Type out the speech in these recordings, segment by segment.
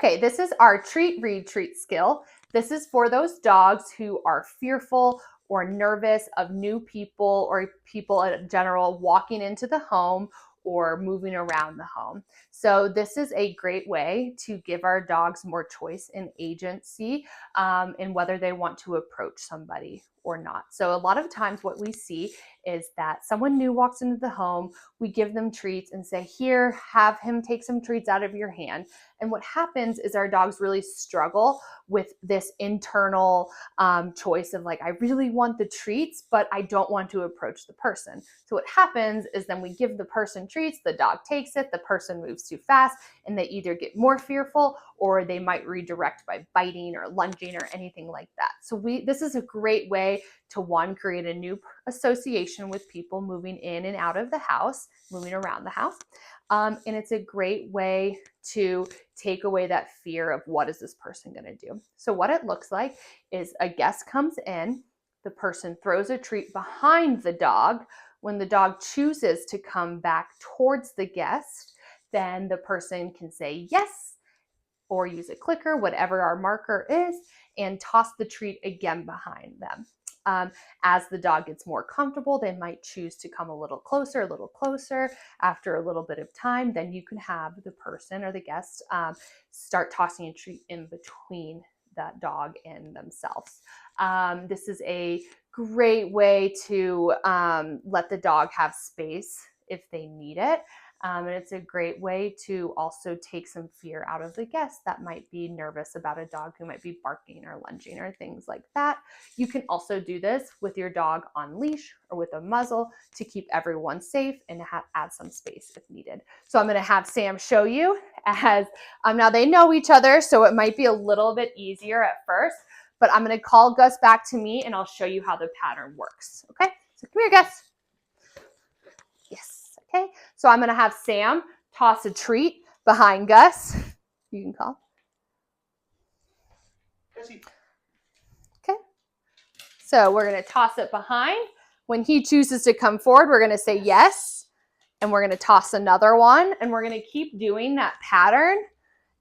Okay, this is our treat, read, treat skill. This is for those dogs who are fearful or nervous of new people or people in general walking into the home or moving around the home. So this is a great way to give our dogs more choice and agency in whether they want to approach somebody or not. So a lot of times what we see is that someone new walks into the home, we give them treats and say, here, have him take some treats out of your hand. And what happens is our dogs really struggle with this internal choice of like, I really want the treats, but I don't want to approach the person. So what happens is then we give the person treats, the dog takes it, the person moves too fast, and they either get more fearful or they might redirect by biting or lunging or anything like that. So this is a great way to, one, create a new association with people moving in and out of the house, moving around the house. And it's a great way to take away that fear of what is this person going to do. So what it looks like is a guest comes in, the person throws a treat behind the dog. When the dog chooses to come back towards the guest, then the person can say yes or use a clicker, whatever our marker is, and toss the treat again behind them. As the dog gets more comfortable, they might choose to come a little closer. After a little bit of time, then you can have the person or the guest start tossing a treat in between that dog and themselves. This is a great way to let the dog have space if they need it. And it's a great way to also take some fear out of the guests that might be nervous about a dog who might be barking or lunging or things like that. You can also do this with your dog on leash or with a muzzle to keep everyone safe and add some space if needed. So I'm going to have Sam show you as now they know each other, so it might be a little bit easier at first, but I'm going to call Gus back to me and I'll show you how the pattern works. Okay, so come here, Gus. Yes. Okay, so I'm going to have Sam toss a treat behind Gus. You can call. Okay, so we're going to toss it behind. When he chooses to come forward, we're going to say yes, and we're going to toss another one, and we're going to keep doing that pattern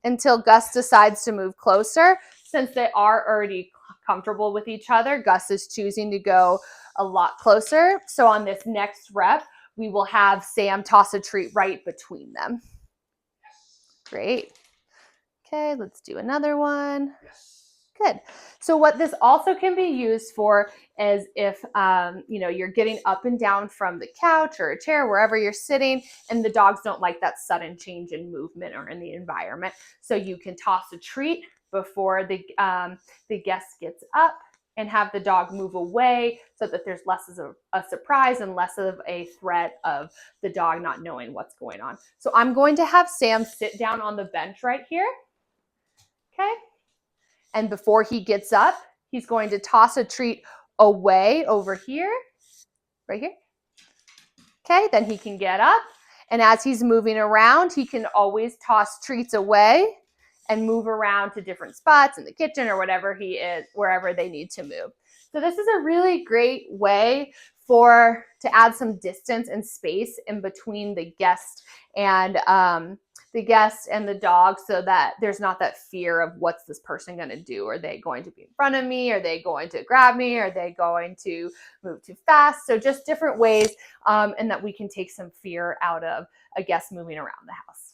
until Gus decides to move closer. Since they are already comfortable with each other, Gus is choosing to go a lot closer. So on this next rep, we will have Sam toss a treat right between them. Great. Okay, let's do another one. Good. So what this also can be used for is if you're getting up and down from the couch or a chair, wherever you're sitting, and the dogs don't like that sudden change in movement or in the environment. So you can toss a treat before the guest gets up and have the dog move away so that there's less of a surprise and less of a threat of the dog not knowing what's going on. So I'm going to have Sam sit down on the bench right here. Okay. And before he gets up, he's going to toss a treat away over here, right here. Okay, then he can get up. And as he's moving around, he can always toss treats away and move around to different spots in the kitchen or whatever he is, wherever they need to move. So this is a really great way to add some distance and space in between the guest and the dog, so that there's not that fear of what's this person going to do? Are they going to be in front of me? Are they going to grab me? Are they going to move too fast? So just different ways and that we can take some fear out of a guest moving around the house.